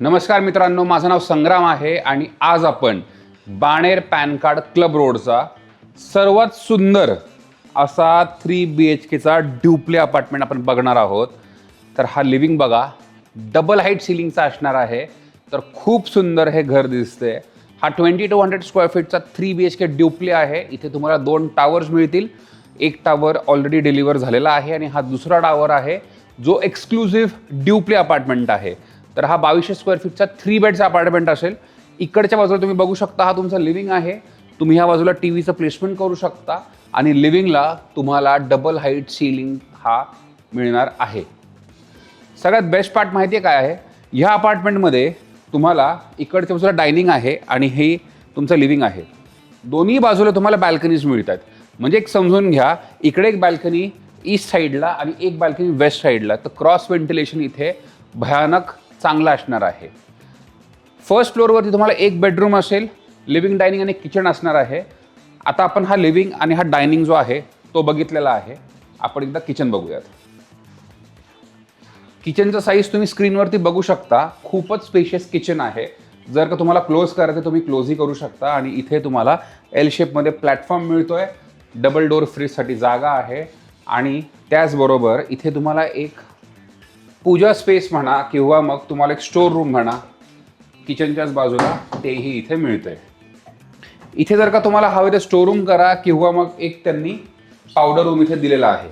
नमस्कार मित्रांनो, माझं नाव संग्राम आहे आणि आज आपण बाणेर पॅन कार्ड क्लब रोडचा सर्वात सुंदर असा 3 BHKचा ड्युप्ले अपार्टमेंट आपण बघणार आहोत. तर हा लिव्हिंग बघा, डबल हाईट सिलिंगचा असणार आहे. तर खूप सुंदर हे घर दिसते. हा 2200 स्क्वेअर फीटचा 3 BHK ड्युप्ले आहे. इथे तुम्हाला 2 टावर्स मिळतील. एक टावर ऑलरेडी डिलिव्हर झालेला आहे आणि हा दुसरा टावर आहे जो एक्सक्लुझिव्ह ड्युप्ले अपार्टमेंट आहे. तर हा 2200 स्क्वेअर फीटचा 3 बेडचा अपार्टमेंट असेल. इकडच्या बाजूला तुम्ही बघू शकता, हा तुमचा लिव्हिंग आहे. तुम्ही ह्या बाजूला टीव्हीचं प्लेसमेंट करू शकता आणि लिव्हिंगला तुम्हाला डबल हाईट सीलिंग हा मिळणार आहे. सगळ्यात बेस्ट पार्ट माहिती आहे काय आहे? ह्या अपार्टमेंटमध्ये तुम्हाला इकडच्या बाजूला डायनिंग आहे आणि हे तुमचं लिव्हिंग आहे. दोन्ही बाजूला तुम्हाला बॅल्कनीज मिळतात. म्हणजे एक समजून घ्या, इकडे एक बॅल्कनी ईस्ट साईडला आणि एक बॅल्कनी वेस्ट साईडला. तर क्रॉस व्हेंटिलेशन इथे भयानक चांगला असणार आहे. फर्स्ट फ्लोअरवरती तुम्हाला एक बेडरूम असेल, लिव्हिंग, डायनिंग आणि किचन असणार आहे. आता आपण हा लिव्हिंग आणि हा डायनिंग जो आहे तो बघितलेला आहे. आपण एकदा किचन बघूयात. किचनचा साईज तुम्ही स्क्रीनवरती बघू शकता. खूपच स्पेशियस किचन आहे. जर का तुम्हाला क्लोज करायचं तुम्ही क्लोजही करू शकता. आणि इथे तुम्हाला एल शेपमध्ये प्लॅटफॉर्म मिळतोय. डबल डोअर फ्रीजसाठी जागा आहे आणि त्याचबरोबर इथे तुम्हाला एक पूजा स्पेस म्हणा किंवा मग तुम्हाला एक स्टोर रूम म्हणा, किचनच्याच बाजूला तेही इथे मिळतंय. इथे जर का तुम्हाला हवे तर स्टोर रूम करा किंवा मग एक त्यांनी पावडर रूम इथे दिलेला आहे.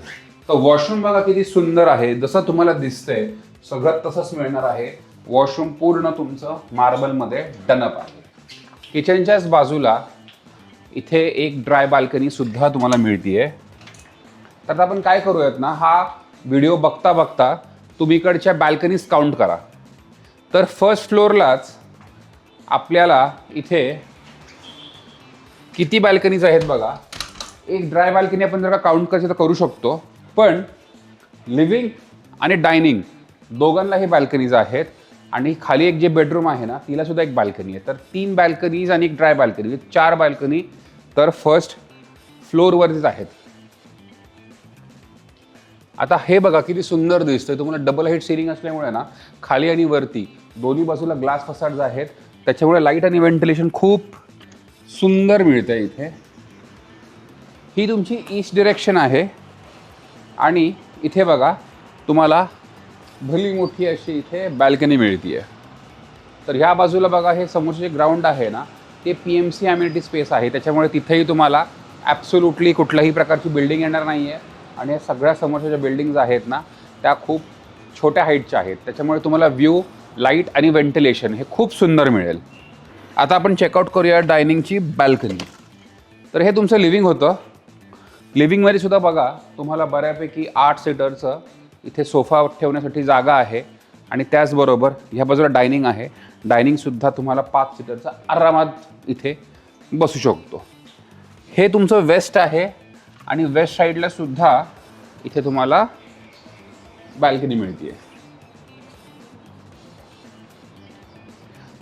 तर वॉशरूम बघा किती सुंदर आहे. जसं तुम्हाला दिसतंय सगळं तसंच मिळणार आहे. वॉशरूम पूर्ण तुमचं मार्बलमध्ये डनअप आहे. किचनच्याच बाजूला इथे एक ड्राय बाल्कनी सुद्धा तुम्हाला मिळतीये. तर आपण काय करूयात ना, हा व्हिडिओ बघता बघता तुम्ही इकडच्या बॅल्कनीज काउंट करा. तर फर्स्ट फ्लोअरलाच आपल्याला इथे किती बॅल्कनीज आहेत बघा. एक ड्राय बाल्कनी आपण जर का काउंट करायचं तर करू शकतो, पण लिव्हिंग आणि डायनिंग दोघांनाही बॅल्कनीज आहेत. आणि खाली एक जे बेडरूम आहे ना, तिला सुद्धा एक बाल्कनी आहे. तर 3 बॅल्कनीज आणि एक ड्राय बाल्कनी, 4 बाल्कनी तर फर्स्ट फ्लोअरवरतीच आहेत. आता हे बघा किती सुंदर दिसतंय. तुम्हाला डबल हाईट सिलिंग असल्यामुळे ना, खाली आणि वरती दोन्ही बाजूला ग्लास फसाड्स आहेत. त्याच्यामुळे लाईट आणि व्हेंटिलेशन खूप सुंदर मिळतंय इथे. ही तुमची ईस्ट डिरेक्शन आहे आणि इथे बघा तुम्हाला भली मोठी अशी इथे बॅल्कनी मिळतीये. तर ह्या बाजूला बघा, हे समोरचे जे ग्राउंड आहे ना, ते PMC ॲम्युनिटी स्पेस आहे. त्याच्यामुळे तिथेही तुम्हाला ॲब्सोल्युटली कुठल्याही प्रकारची बिल्डिंग येणार नाही आहे. आणि सगळ्या समोरच्या ज्या बिल्डिंग्ज आहेत ना, त्या खूप छोट्या हाईटच्या आहेत. त्याच्यामुळे तुम्हाला व्ह्यू, लाईट आणि व्हेंटिलेशन हे खूप सुंदर मिळेल. आता आपण चेकआउट करूया डायनिंगची बॅल्कनी. तर हे तुमचं लिव्हिंग होतं. लिव्हिंगमध्ये सुद्धा बघा तुम्हाला बऱ्यापैकी 8 सीटरचं इथे सोफा ठेवण्यासाठी जागा आहे. आणि त्याचबरोबर ह्या बाजूला डायनिंग आहे. डायनिंगसुद्धा तुम्हाला 5 सीटरचा आरामात इथे बसू शकतो. हे तुमचं वेस्ट आहे आणि वेस्ट साईडला सुद्धा इथे तुम्हाला बॅल्कनी मिळते.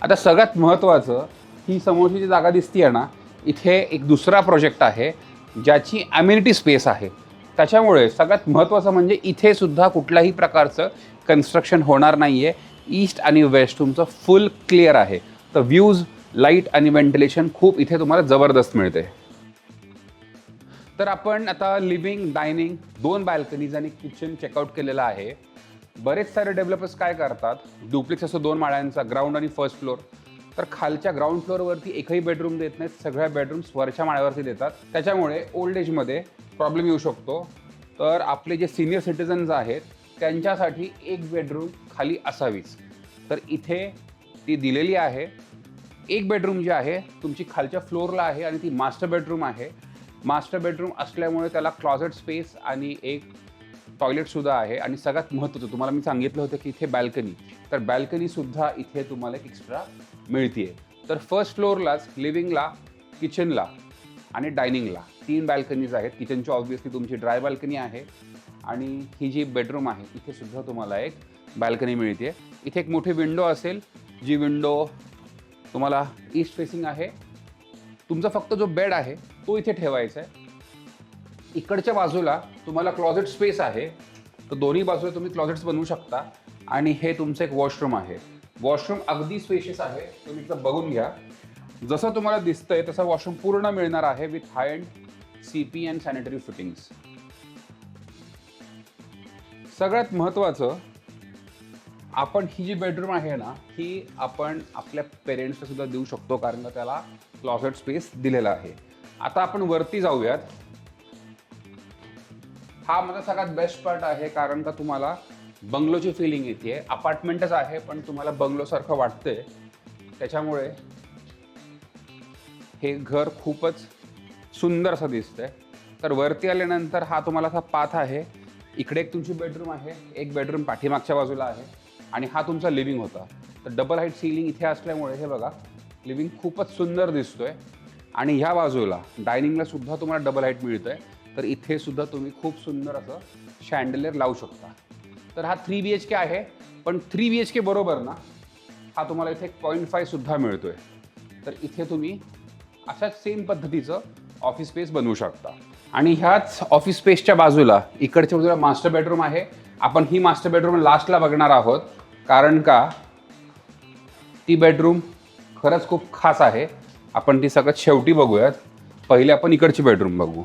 आता सगळ्यात महत्त्वाचं, ही समोरची जी जागा दिसतीये ना, इथे एक दुसरा प्रोजेक्ट आहे ज्याची ॲम्युनिटी स्पेस आहे. त्याच्यामुळे सगळ्यात महत्त्वाचं म्हणजे इथे सुद्धा कुठल्याही प्रकारचं कन्स्ट्रक्शन होणार नाही आहे. ईस्ट आणि वेस्ट तुमचं फुल क्लिअर आहे. तर व्ह्यूज, लाईट आणि व्हेंटिलेशन खूप इथे तुम्हाला जबरदस्त मिळते. तर आपण आता लिव्हिंग, डायनिंग, 2 बॅल्कनीज आणि किचन चेकआउट केलेलं आहे. बरेच सारे डेव्हलपर्स काय करतात, ड्युप्लेक्स असतो 2 माळ्यांचा, ग्राउंड आणि फर्स्ट फ्लोअर. तर खालच्या ग्राउंड फ्लोअरवरती एकही बेडरूम देत नाहीत. सगळ्या बेडरूम्स वरच्या माळ्यावरती देतात. त्याच्यामुळे ओल्ड एजमध्ये प्रॉब्लेम येऊ शकतो. तर आपले जे सिनियर सिटीजन्स आहेत त्यांच्यासाठी एक बेडरूम खाली असावीच. तर इथे ती दिलेली आहे. एक बेडरूम जी आहे तुमची खालच्या फ्लोअरला आहे आणि ती मास्टर बेडरूम आहे. मास्टर बेडरूम असल्यामुळे त्याला क्लॉजेट स्पेस आणि एक टॉयलेटसुद्धा आहे. आणि सगळ्यात महत्त्वाचं तुम्हाला मी सांगितलं होतं की इथे बॅल्कनी, तर बॅल्कनीसुद्धा इथे तुम्हाला एक एक्स्ट्रा मिळते. तर फर्स्ट फ्लोअरलाच लिव्हिंगला, किचनला आणि डायनिंगला 3 बॅल्कनीज आहेत. किचनची ऑब्व्हियसली तुमची ड्राय बाल्कनी आहे आणि ही जी बेडरूम आहे इथे सुद्धा तुम्हाला एक बॅल्कनी मिळते. इथे एक मोठी विंडो असेल, जी विंडो तुम्हाला ईस्ट फेसिंग आहे. तुमचा फक्त जो बेड आहे तो इथे ठेवायचा आहे. इकडच्या बाजूला तुम्हाला क्लॉजेट स्पेस आहे. तर दोन्ही बाजूला तुम्ही क्लॉजेट्स बनवू शकता. आणि हे तुमचं एक वॉशरूम आहे. वॉशरूम अगदी स्पेशियस आहे, तुम्ही एकदा बघून घ्या. जसं तुम्हाला दिसतंय तसं वॉशरूम पूर्ण मिळणार आहे with high end CP and sanitary fittings. सगळ्यात महत्त्वाचं, आपण ही जी बेडरूम आहे ना, ही आपण आपल्या पेरेंट्सला सुद्धा देऊ शकतो, कारण का त्याला क्लॉसेट स्पेस दिलेला आहे. आता आपण वरती जाऊयात. हा माझा सगळ्यात बेस्ट पार्ट आहे, कारण का तुम्हाला बंगलोची फिलिंग येते. अपार्टमेंटच आहे पण तुम्हाला बंगलोसारखं वाटतंय, त्याच्यामुळे हे घर खूपच सुंदर असं दिसतंय. तर वरती आल्यानंतर हा तुम्हाला असा पाथ आहे. इकडे एक तुमची बेडरूम आहे, एक बेडरूम पाठीमागच्या बाजूला आहे आणि हा तुमचा लिव्हिंग होता. तर डबल हाईट सीलिंग इथे असल्यामुळे हे बघा लिव्हिंग खूपच सुंदर दिसतोय. आणि ह्या बाजूला डायनिंगला सुद्धा तुम्हाला डबल हाईट मिळतोय. तर इथे सुद्धा तुम्ही खूप सुंदर असं शँडलियर लावू शकता. तर हा 3 BHK आहे, पण 3 BHK बरोबर ना हा तुम्हाला इथे 0.5 सुद्धा मिळतोय. तर इथे तुम्ही अशाच सेम पद्धतीचं ऑफिस स्पेस बनवू शकता. आणि ह्याच ऑफिस स्पेसच्या बाजूला इकडच्या बाजूला मास्टर बेडरूम आहे. आपण ही मास्टर बेडरूम लास्टला बघणार आहोत, कारण का ती बेडरूम खरंच खूप खास आहे. आपण ती सगळ्यात शेवटी बघूयात. पहिले आपण इकडची बेडरूम बघू.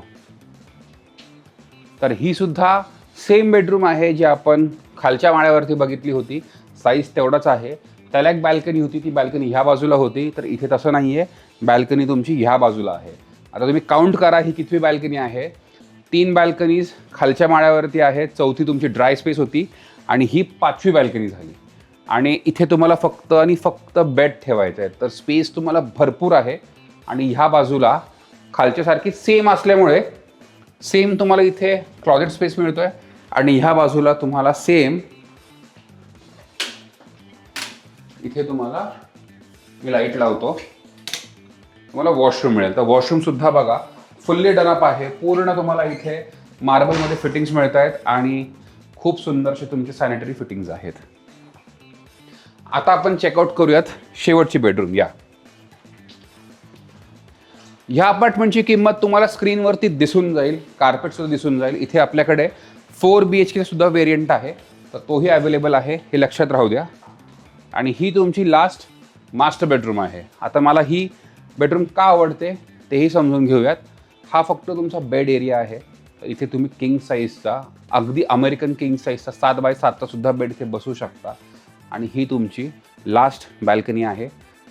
तर ही सुद्धा सेम बेडरूम आहे जी आपण खालच्या माळ्यावरती बघितली होती. साईज तेवढाच आहे. त्याला एक बाल्कनी होती, ती बाल्कनी ह्या बाजूला होती. तर इथे तसं नाही आहे, बाल्कनी तुमची ह्या बाजूला आहे. आता तुम्ही काउंट करा ही कितवी बाल्कनी आहे. 3 बाल्कनीज खालच्या माळ्यावरती आहेत. चौथी तुमची ड्राय स्पेस होती आणि ही 5वी बाल्कनी झाली. आणि इथे तुम्हाला फक्त आणि फक्त बेड ठेवायचं आहे. तर स्पेस तुम्हाला भरपूर आहे. आणि ह्या बाजूला खालच्यासारखी सेम असल्यामुळे सेम तुम्हाला इथे क्लॉजेट स्पेस मिळतोय. आणि ह्या बाजूला तुम्हाला सेम इथे तुम्हाला मी लाईट लावतो, तुम्हाला वॉशरूम मिळेल. तर वॉशरूम सुद्धा बघा फुल्ली डनअप आहे. पूर्ण तुम्हाला इथे मार्बलमध्ये फिटिंग्स मिळत आहेत आणि खूप सुंदरसे तुमचे सॅनिटरी फिटिंग्स आहेत. आता आपण चेकआउट करूयात शेवटची बेडरूम. ह्या अपार्टमेंटची किंमत तुम्हाला स्क्रीनवरती दिसून जाईल, कार्पेटसुद्धा दिसून जाईल. इथे आपल्याकडे 4 BHK सुद्धा वेरियंट आहे, तर तोही अवेलेबल आहे, हे लक्षात राहू द्या. आणि ही तुमची लास्ट मास्टर बेडरूम आहे. आता मला ही बेडरूम का आवडते तेही समजून घेऊयात. हा फक्त तुमचा बेड एरिया आहे. तर इथे तुम्ही किंग साईजचा, अगदी अमेरिकन किंग साईजचा 7x7चा सुद्धा बेड इथे बसू शकता. आणि ही तुमची लास्ट बाल्कनी आहे.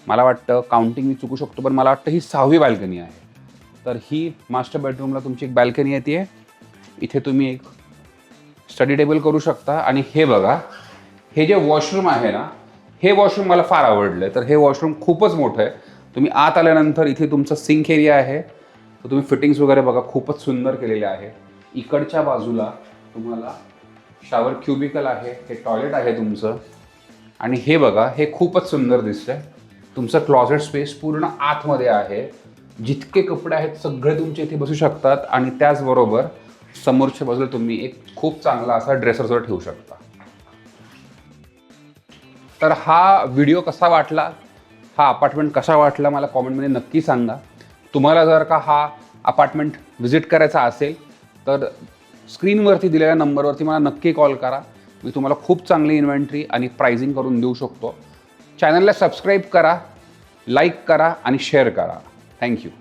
मला वाटतं काउंटिंग मी चुकू शकतो, पण मला वाटतं ही 6वी बाल्कनी आहे. तर ही मास्टर बेडरूमला तुमची एक बाल्कनी येते. इथे तुम्ही एक स्टडी टेबल करू शकता. आणि हे बघा, हे जे वॉशरूम आहे ना, हे वॉशरूम मला फार आवडलं. तर हे वॉशरूम खूपच मोठं आहे. तुम्ही आत आल्यानंतर इथे तुमचा सिंक एरिया आहे. तर तुम्ही फिटिंग्स वगैरे बघा खूपच सुंदर केलेले आहे. इकडच्या बाजूला तुम्हाला शॉवर क्युबिकल आहे, हे टॉयलेट आहे तुमचं. आणि हे बघा, हे खूपच सुंदर दिसतंय. तुमचं क्लॉजेट स्पेस पूर्ण आतमध्ये आहे. जितके कपडे आहेत सगळे तुमचे इथे बसू शकतात. आणि त्याचबरोबर समोरच्या बाजूला तुम्ही एक खूप चांगला असा ड्रेसरसुद्धा ठेवू शकता. तर हा व्हिडिओ कसा वाटला, हा अपार्टमेंट कसा वाटला, मला कॉमेंटमध्ये नक्की सांगा. तुम्हाला जर का हा अपार्टमेंट व्हिजिट करायचा असेल तर स्क्रीनवरती दिलेल्या नंबरवरती मला नक्की कॉल करा. मी तुम्हाला खूप चांगली इन्व्हेंटरी आणि प्राइसिंग करून देऊ शकतो. चॅनलला सबस्क्राईब करा, लाईक करा आणि शेअर करा. थँक्यू.